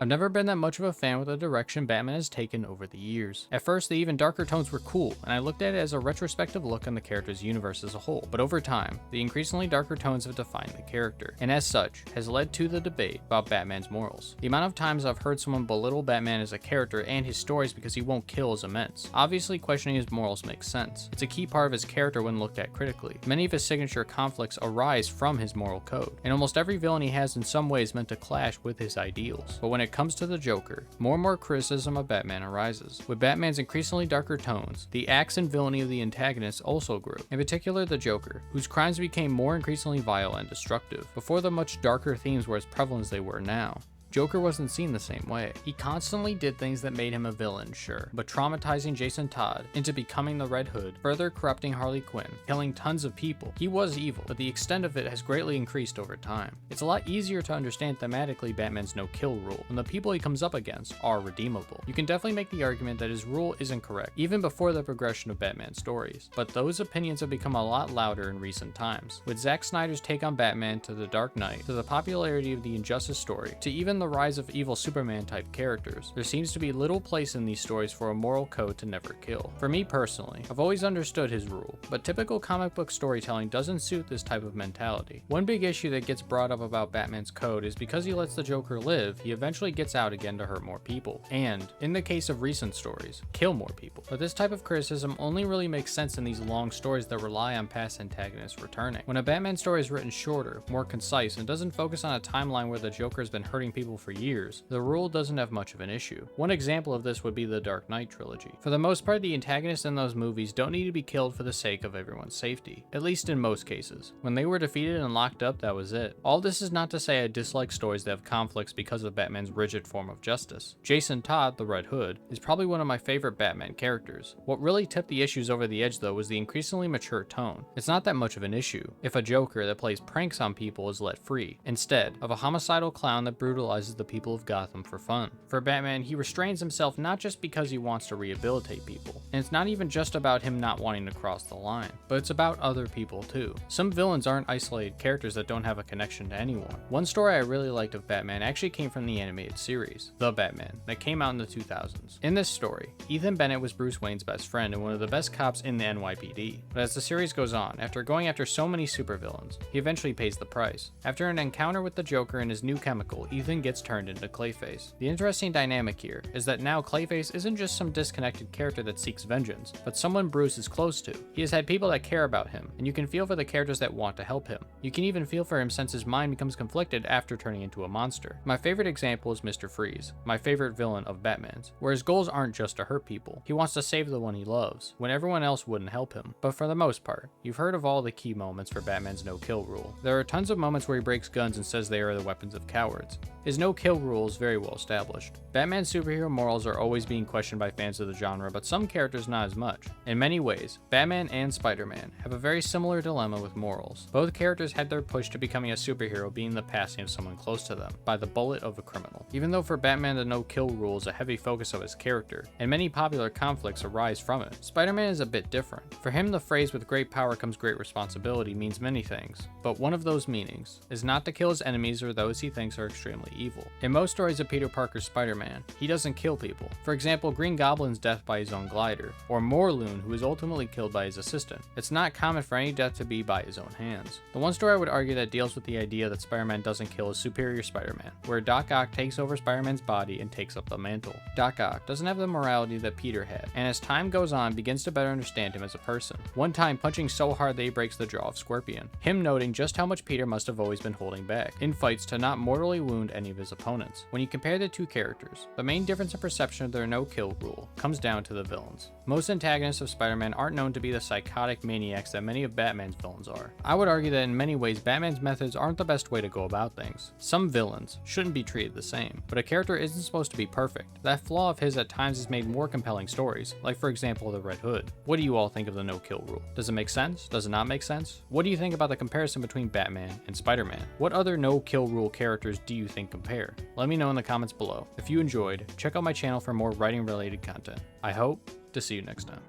I've never been that much of a fan with the direction Batman has taken over the years. At first, the even darker tones were cool, and I looked at it as a retrospective look on the character's universe as a whole, but over time, the increasingly darker tones have defined the character, and as such, has led to the debate about Batman's morals. The amount of times I've heard someone belittle Batman as a character and his stories because he won't kill is immense. Obviously, questioning his morals makes sense. It's a key part of his character when looked at critically. Many of his signature conflicts arise from his moral code, and almost every villain he has in some ways meant to clash with his ideals. But when it comes to the Joker, more and more criticism of Batman arises. With Batman's increasingly darker tones, the acts and villainy of the antagonists also grew, in particular the Joker, whose crimes became more increasingly vile and destructive. Before the much darker themes were as prevalent as they were now, Joker wasn't seen the same way. He constantly did things that made him a villain, sure, but traumatizing Jason Todd into becoming the Red Hood, further corrupting Harley Quinn, killing tons of people. He was evil, but the extent of it has greatly increased over time. It's a lot easier to understand thematically Batman's no-kill rule when the people he comes up against are redeemable. You can definitely make the argument that his rule isn't correct, even before the progression of Batman's stories, but those opinions have become a lot louder in recent times. With Zack Snyder's take on Batman to The Dark Knight, to the popularity of the Injustice story, to even the rise of evil Superman type characters, there seems to be little place in these stories for a moral code to never kill. For me personally, I've always understood his rule, but typical comic book storytelling doesn't suit this type of mentality. One big issue that gets brought up about Batman's code is because he lets the Joker live, he eventually gets out again to hurt more people, and, in the case of recent stories, kill more people. But this type of criticism only really makes sense in these long stories that rely on past antagonists returning. When a Batman story is written shorter, more concise, and doesn't focus on a timeline where the Joker has been hurting people for years, the rule doesn't have much of an issue. One example of this would be the Dark Knight trilogy. For the most part, the antagonists in those movies don't need to be killed for the sake of everyone's safety, at least in most cases. When they were defeated and locked up, that was it. All this is not to say I dislike stories that have conflicts because of Batman's rigid form of justice. Jason Todd, the Red Hood, is probably one of my favorite Batman characters. What really tipped the issues over the edge though was the increasingly mature tone. It's not that much of an issue if a Joker that plays pranks on people is let free, instead of a homicidal clown that brutalizes the people of Gotham for fun. For Batman, he restrains himself not just because he wants to rehabilitate people, and it's not even just about him not wanting to cross the line, but it's about other people too. Some villains aren't isolated characters that don't have a connection to anyone. One story I really liked of Batman actually came from the animated series, The Batman, that came out in the 2000s. In this story, Ethan Bennett was Bruce Wayne's best friend and one of the best cops in the NYPD, but as the series goes on, after going after so many supervillains, he eventually pays the price. After an encounter with the Joker and his new chemical, Ethan gets turned into Clayface. The interesting dynamic here is that now Clayface isn't just some disconnected character that seeks vengeance, but someone Bruce is close to. He has had people that care about him, and you can feel for the characters that want to help him. You can even feel for him since his mind becomes conflicted after turning into a monster. My favorite example is Mr. Freeze, my favorite villain of Batman's, where his goals aren't just to hurt people. He wants to save the one he loves, when everyone else wouldn't help him. But for the most part, you've heard of all the key moments for Batman's no-kill rule. There are tons of moments where he breaks guns and says they are the weapons of cowards. His no-kill rule is very well established. Batman's superhero morals are always being questioned by fans of the genre, but some characters not as much. In many ways, Batman and Spider-Man have a very similar dilemma with morals. Both characters had their push to becoming a superhero being the passing of someone close to them, by the bullet of a criminal. Even though for Batman the no-kill rule is a heavy focus of his character, and many popular conflicts arise from it, Spider-Man is a bit different. For him, the phrase "with great power comes great responsibility" means many things, but one of those meanings is not to kill his enemies or those he thinks are extremely evil. In most stories of Peter Parker's Spider-Man, he doesn't kill people. For example, Green Goblin's death by his own glider, or Morlun, who is ultimately killed by his assistant. It's not common for any death to be by his own hands. The one story I would argue that deals with the idea that Spider-Man doesn't kill is Superior Spider-Man, where Doc Ock takes over Spider-Man's body and takes up the mantle. Doc Ock doesn't have the morality that Peter had, and as time goes on, begins to better understand him as a person. One time punching so hard that he breaks the jaw of Scorpion, him noting just how much Peter must have always been holding back in fights to not mortally wound any of his opponents. When you compare the two characters, the main difference in perception of their no-kill rule comes down to the villains. Most antagonists of Spider-Man aren't known to be the psychotic maniacs that many of Batman's villains are. I would argue that in many ways Batman's methods aren't the best way to go about things. Some villains shouldn't be treated the same, but a character isn't supposed to be perfect. That flaw of his at times has made more compelling stories, like for example the Red Hood. What do you all think of the no-kill rule? Does it make sense? Does it not make sense? What do you think about the comparison between Batman and Spider-Man? What other no-kill rule characters do you think compare? Let me know in the comments below. If you enjoyed, check out my channel for more writing related content. I hope to see you next time.